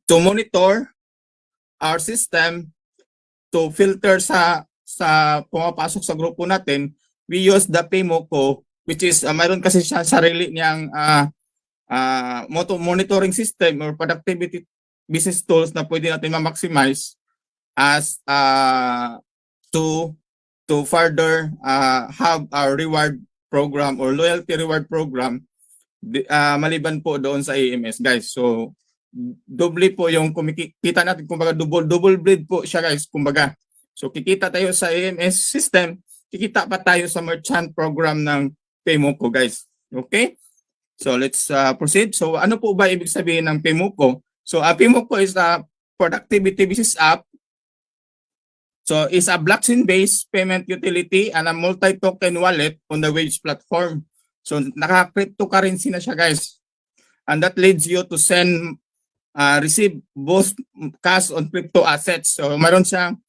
to monitor our system, to filter sa pumapasok sa grupo natin, we use the PayMoco, which is mayroon kasi siya sarili niyang monitoring system or productivity business tools na pwede natin ma-maximize as to further have our reward program or loyalty reward program maliban po doon sa AMS, guys. So doble po yung kumikita natin, kumbaga double bleed po siya, guys, kumbaga. So kikita tayo sa AMS system, kikita pa tayo sa merchant program ng PayMoco, guys. Okay? So let's proceed. So ano po ba ibig sabihin ng PayMoco? So PayMoco is a productivity business app. So it's a blockchain-based payment utility and a multi-token wallet on the Wage platform. So naka-cryptocurrency na siya, guys. And that leads you to send, receive both cash on crypto assets. So mayroon siyang,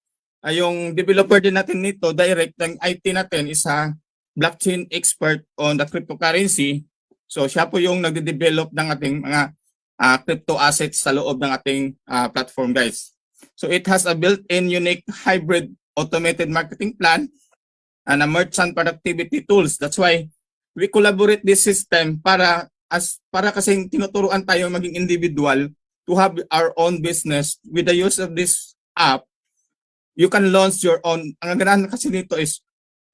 yung developer din natin nito, direct ng IT natin is a blockchain expert on the cryptocurrency. So siya po yung nagde-develop ng ating mga crypto assets sa loob ng ating platform, guys. So it has a built-in unique hybrid automated marketing plan and a merchant productivity tools. That's why we collaborate this system para kasing tinuturuan tayo maging individual to have our own business. With the use of this app, you can launch your own. Ang ganahan kasi nito is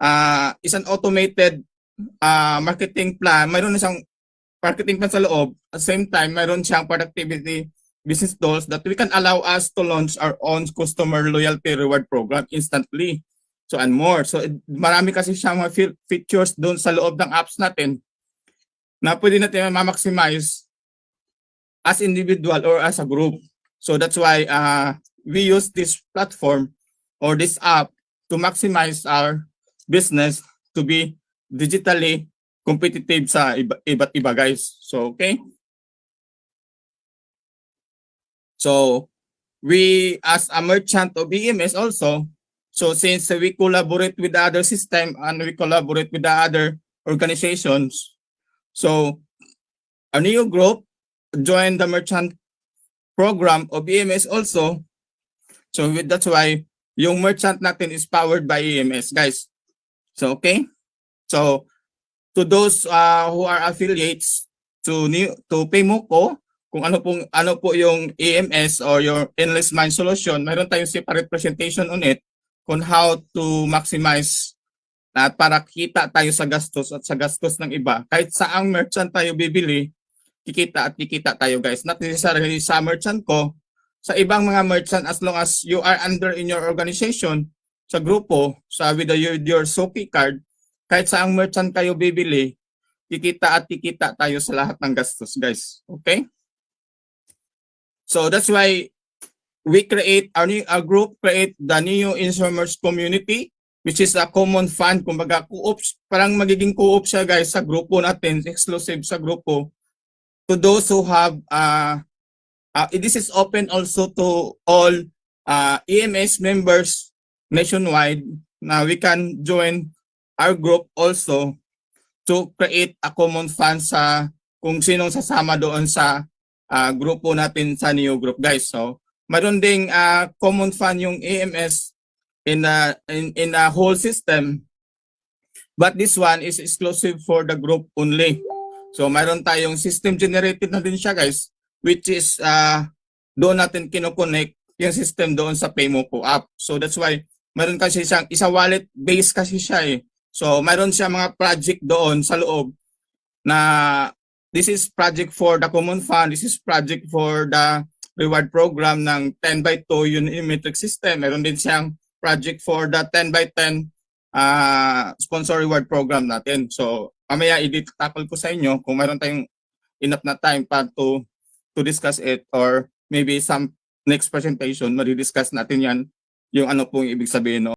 an automated marketing plan. Mayroon siyang marketing plan sa loob. At the same time, mayroon siyang productivity business tools that we can allow us to launch our own customer loyalty reward program instantly. So and more. So marami kasi siyang mga features doon sa loob ng apps natin na pwede natin ma-maximize as individual or as a group. So that's why we use this platform or this app to maximize our business to be digitally competitive sa iba't iba, guys. So okay. So we as a merchant of EMS also, so since we collaborate with the other system and we collaborate with the other organizations, so a new group joined the merchant program of EMS also. So that's why yung merchant natin is powered by EMS, guys. So okay. So to those who are affiliates to PayMoco, kung ano po yung EMS or your endless mind solution, mayroon tayong separate presentation on it on how to maximize para kita tayo sa gastos at sa gastos ng iba. Kahit saang merchant tayo bibili, kikita tayo, guys. Not necessarily sa merchant ko, sa ibang mga merchant, as long as you are under in your organization, sa grupo, with your Soki card, kahit saang merchant kayo bibili, kikita tayo sa lahat ng gastos, guys. Okay? So that's why we create our group, create the Neo Insumers Community, which is a common fund, kumbaga co-op, parang magiging co-op siya, guys, sa grupo natin, exclusive sa grupo. To those who have, this is open also to all EMS members nationwide. Now we can join our group also to create a common fund sa kung sinong sasama doon sa grupo natin sa Neo Group, guys. So mayroon ding common fund yung EMS in a whole system, but this one is exclusive for the group only. So mayroon tayong system generated na din siya, guys, which is doon natin kinoconnect yung system doon sa PayMoco app. So that's why mayroon kasi siyang isa wallet based kasi siya eh. So mayroon siya mga project doon sa loob na this is project for the common fund, this is project for the reward program ng 10x2 Unimetric system. Meron din siyang project for the 10x10 sponsor reward program natin. So mamaya i-tackle ko sa inyo kung meron tayong enough na time pa to discuss it, or maybe some next presentation, madi-discuss natin yan yung ano pong ibig sabihin, no?